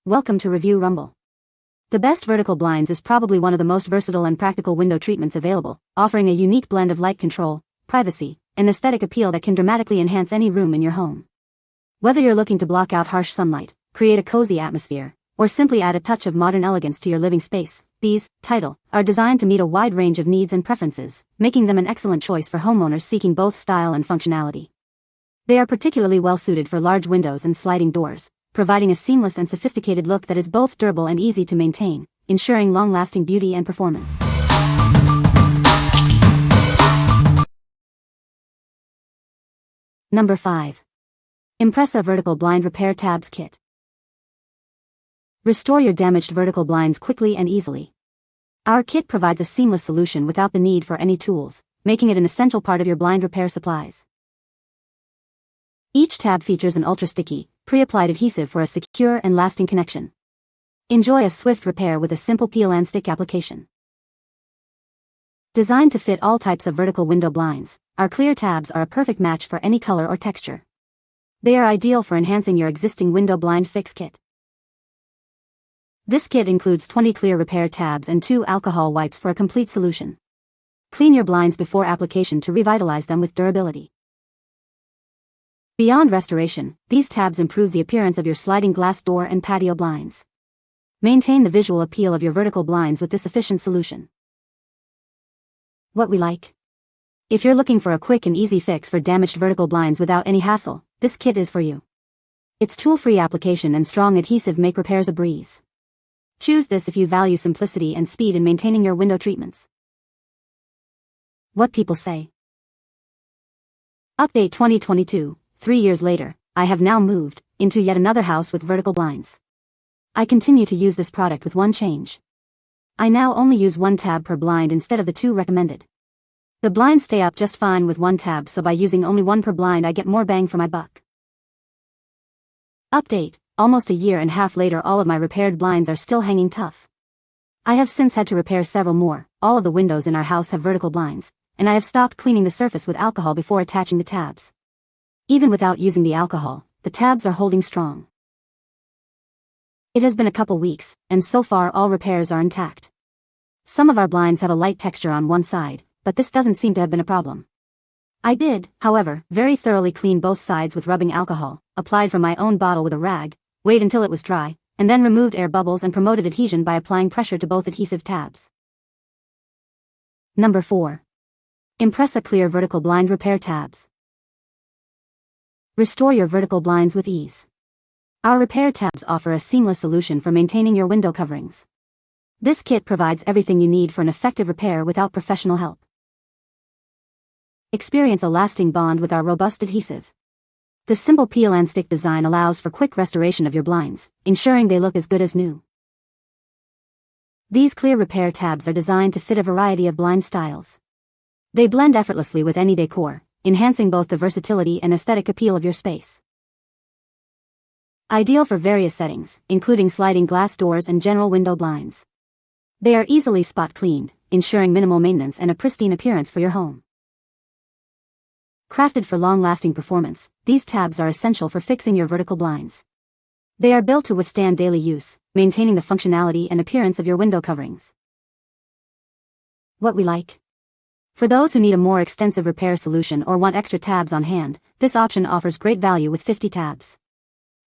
Welcome to Review Rumble. The Best Vertical Blinds is probably one of the most versatile and practical window treatments available, offering a unique blend of light control, privacy, and aesthetic appeal that can dramatically enhance any room in your home. Whether you're looking to block out harsh sunlight, create a cozy atmosphere, or simply add a touch of modern elegance to your living space, these are designed to meet a wide range of needs and preferences, making them an excellent choice for homeowners seeking both style and functionality. They are particularly well suited for large windows and sliding doors, providing a seamless and sophisticated look that is both durable and easy to maintain, ensuring long-lasting beauty and performance. Number 5. IMPRESA Vertical Blind Repair Tabs Kit. Restore your damaged vertical blinds quickly and easily. Our kit provides a seamless solution without the need for any tools, making it an essential part of your blind repair supplies. Each tab features an ultra-sticky, pre-applied adhesive for a secure and lasting connection. Enjoy a swift repair with a simple peel and stick application. Designed to fit all types of vertical window blinds, our clear tabs are a perfect match for any color or texture. They are ideal for enhancing your existing window blind fix kit. This kit includes 20 clear repair tabs and 2 alcohol wipes for a complete solution. Clean your blinds before application to revitalize them with durability. Beyond restoration, these tabs improve the appearance of your sliding glass door and patio blinds. Maintain the visual appeal of your vertical blinds with this efficient solution. What we like. If you're looking for a quick and easy fix for damaged vertical blinds without any hassle, this kit is for you. Its tool-free application and strong adhesive make repairs a breeze. Choose this if you value simplicity and speed in maintaining your window treatments. What people say. Update 2022. 3 years later, I have now moved into yet another house with vertical blinds. I continue to use this product with one change. I now only use 1 tab per blind instead of the 2 recommended. The blinds stay up just fine with 1 tab, so by using only 1 per blind I get more bang for my buck. Update, almost a year and a half later, all of my repaired blinds are still hanging tough. I have since had to repair several more. All of the windows in our house have vertical blinds, and I have stopped cleaning the surface with alcohol before attaching the tabs. Even without using the alcohol, the tabs are holding strong. It has been a couple weeks, and so far all repairs are intact. Some of our blinds have a light texture on one side, but this doesn't seem to have been a problem. I did, however, very thoroughly clean both sides with rubbing alcohol, applied from my own bottle with a rag, wait until it was dry, and then removed air bubbles and promoted adhesion by applying pressure to both adhesive tabs. Number 4. IMPRESA Clear Vertical Blind Repair Tabs. Restore your vertical blinds with ease. Our repair tabs offer a seamless solution for maintaining your window coverings. This kit provides everything you need for an effective repair without professional help. Experience a lasting bond with our robust adhesive. The simple peel and stick design allows for quick restoration of your blinds, ensuring they look as good as new. These clear repair tabs are designed to fit a variety of blind styles. They blend effortlessly with any decor, enhancing both the versatility and aesthetic appeal of your space. Ideal for various settings, including sliding glass doors and general window blinds. They are easily spot cleaned, ensuring minimal maintenance and a pristine appearance for your home. Crafted for long-lasting performance, these tabs are essential for fixing your vertical blinds. They are built to withstand daily use, maintaining the functionality and appearance of your window coverings. What we like. For those who need a more extensive repair solution or want extra tabs on hand, this option offers great value with 50 tabs.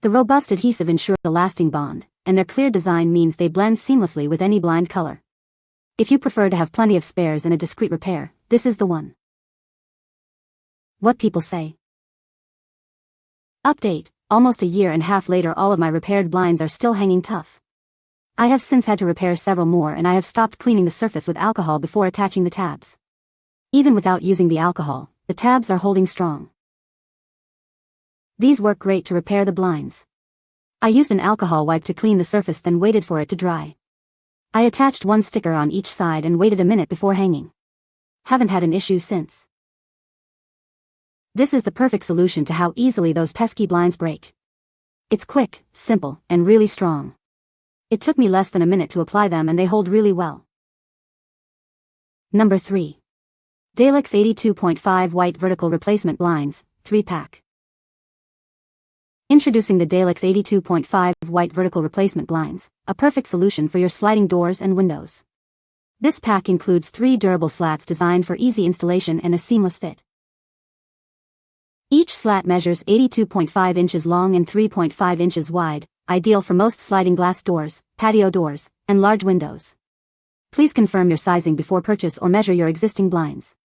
The robust adhesive ensures a lasting bond, and their clear design means they blend seamlessly with any blind color. If you prefer to have plenty of spares and a discreet repair, this is the one. What people say. Update, almost a year and a half later, all of my repaired blinds are still hanging tough. I have since had to repair several more, and I have stopped cleaning the surface with alcohol before attaching the tabs. Even without using the alcohol, the tabs are holding strong. These work great to repair the blinds. I used an alcohol wipe to clean the surface, then waited for it to dry. I attached 1 sticker on each side and waited a minute before hanging. Haven't had an issue since. This is the perfect solution to how easily those pesky blinds break. It's quick, simple, and really strong. It took me less than a minute to apply them, and they hold really well. Number 3. DALIX 82.5 White Vertical Replacement Blinds, 3-pack. Introducing the DALIX 82.5 white vertical replacement blinds, a perfect solution for your sliding doors and windows. This pack includes 3 durable slats designed for easy installation and a seamless fit. Each slat measures 82.5 inches long and 3.5 inches wide, ideal for most sliding glass doors, patio doors, and large windows. Please confirm your sizing before purchase or measure your existing blinds.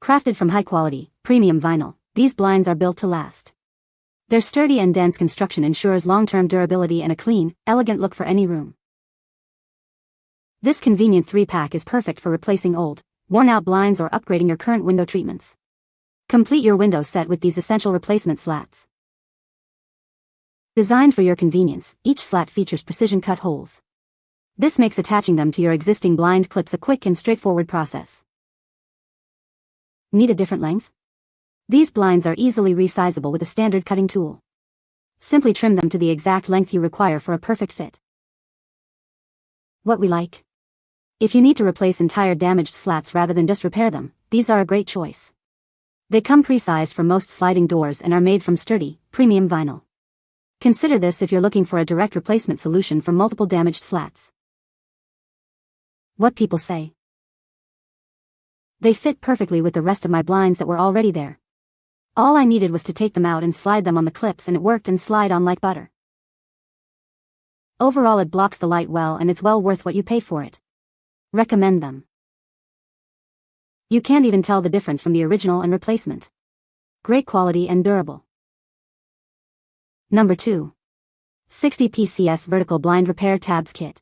Crafted from high-quality, premium vinyl, these blinds are built to last. Their sturdy and dense construction ensures long-term durability and a clean, elegant look for any room. This convenient 3-pack is perfect for replacing old, worn-out blinds or upgrading your current window treatments. Complete your window set with these essential replacement slats. Designed for your convenience, each slat features precision-cut holes. This makes attaching them to your existing blind clips a quick and straightforward process. Need a different length? These blinds are easily resizable with a standard cutting tool. Simply trim them to the exact length you require for a perfect fit. What we like? If you need to replace entire damaged slats rather than just repair them, these are a great choice. They come pre-sized for most sliding doors and are made from sturdy, premium vinyl. Consider this if you're looking for a direct replacement solution for multiple damaged slats. What people say? They fit perfectly with the rest of my blinds that were already there. All I needed was to take them out and slide them on the clips, and it worked and slide on like butter. Overall, it blocks the light well and it's well worth what you pay for it. Recommend them. You can't even tell the difference from the original and replacement. Great quality and durable. Number 2. 60 PCS Vertical Blind Repair Tabs Kit.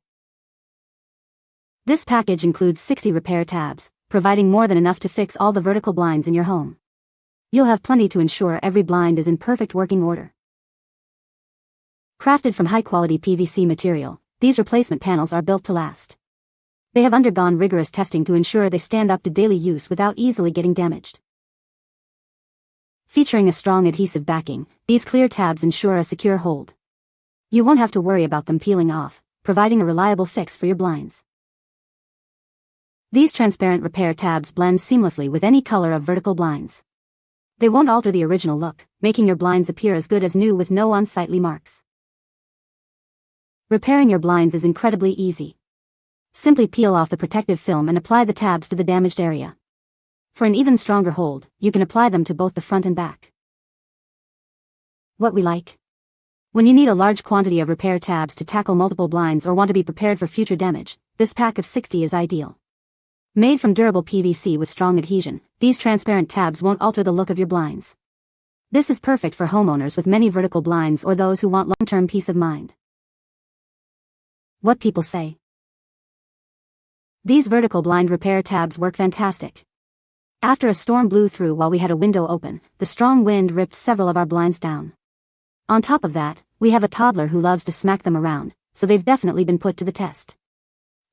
This package includes 60 repair tabs, providing more than enough to fix all the vertical blinds in your home. You'll have plenty to ensure every blind is in perfect working order. Crafted from high-quality PVC material, these replacement panels are built to last. They have undergone rigorous testing to ensure they stand up to daily use without easily getting damaged. Featuring a strong adhesive backing, these clear tabs ensure a secure hold. You won't have to worry about them peeling off, providing a reliable fix for your blinds. These transparent repair tabs blend seamlessly with any color of vertical blinds. They won't alter the original look, making your blinds appear as good as new with no unsightly marks. Repairing your blinds is incredibly easy. Simply peel off the protective film and apply the tabs to the damaged area. For an even stronger hold, you can apply them to both the front and back. What we like? When you need a large quantity of repair tabs to tackle multiple blinds or want to be prepared for future damage, this pack of 60 is ideal. Made from durable PVC with strong adhesion, these transparent tabs won't alter the look of your blinds. This is perfect for homeowners with many vertical blinds or those who want long-term peace of mind. What people say? These vertical blind repair tabs work fantastic. After a storm blew through while we had a window open, the strong wind ripped several of our blinds down. On top of that, we have a toddler who loves to smack them around, so they've definitely been put to the test.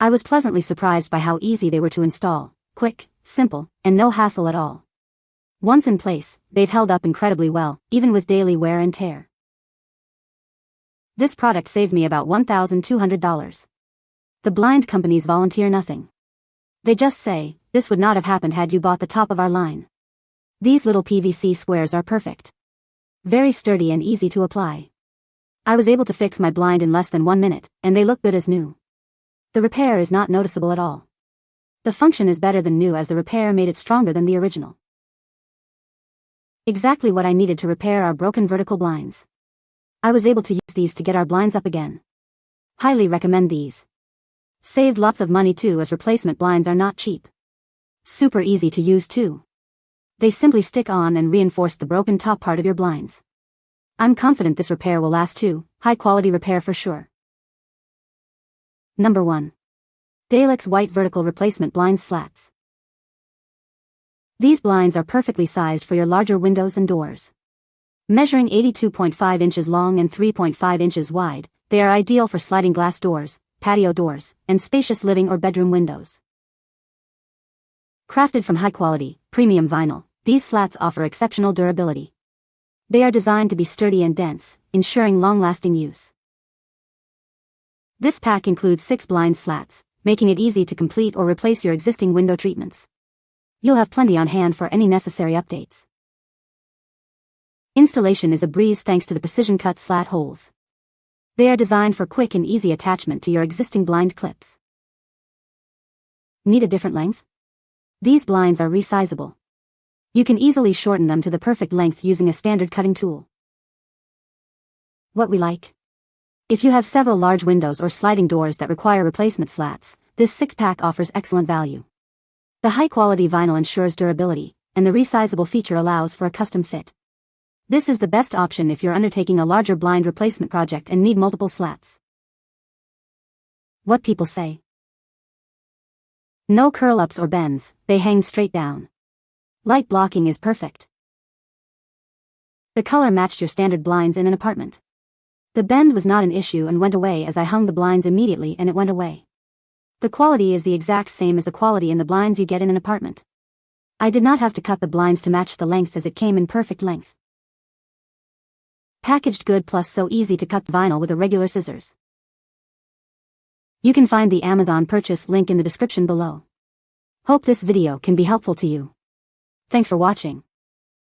I was pleasantly surprised by how easy they were to install, quick, simple, and no hassle at all. Once in place, they've held up incredibly well, even with daily wear and tear. This product saved me about $1,200. The blind companies volunteer nothing. They just say, this would not have happened had you bought the top of our line. These little PVC squares are perfect. Very sturdy and easy to apply. I was able to fix my blind in less than 1 minute, and they look good as new. The repair is not noticeable at all. The function is better than new as the repair made it stronger than the original. Exactly what I needed to repair our broken vertical blinds. I was able to use these to get our blinds up again. Highly recommend these. Saved lots of money too, as replacement blinds are not cheap. Super easy to use too. They simply stick on and reinforce the broken top part of your blinds. I'm confident this repair will last too, high quality repair for sure. Number 1. DALIX White Vertical Replacement Blind Slats. These blinds are perfectly sized for your larger windows and doors. Measuring 82.5 inches long and 3.5 inches wide, they are ideal for sliding glass doors, patio doors, and spacious living or bedroom windows. Crafted from high-quality, premium vinyl, these slats offer exceptional durability. They are designed to be sturdy and dense, ensuring long-lasting use. This pack includes 6 blind slats, making it easy to complete or replace your existing window treatments. You'll have plenty on hand for any necessary updates. Installation is a breeze thanks to the precision-cut slat holes. They are designed for quick and easy attachment to your existing blind clips. Need a different length? These blinds are resizable. You can easily shorten them to the perfect length using a standard cutting tool. What we like? If you have several large windows or sliding doors that require replacement slats, this 6-pack offers excellent value. The high-quality vinyl ensures durability, and the resizable feature allows for a custom fit. This is the best option if you're undertaking a larger blind replacement project and need multiple slats. What people say. No curl-ups or bends, they hang straight down. Light blocking is perfect. The color matched your standard blinds in an apartment. The bend was not an issue and went away as I hung the blinds immediately and it went away. The quality is the exact same as the quality in the blinds you get in an apartment. I did not have to cut the blinds to match the length as it came in perfect length. Packaged good plus so easy to cut vinyl with a regular scissors. You can find the Amazon purchase link in the description below. Hope this video can be helpful to you. Thanks for watching.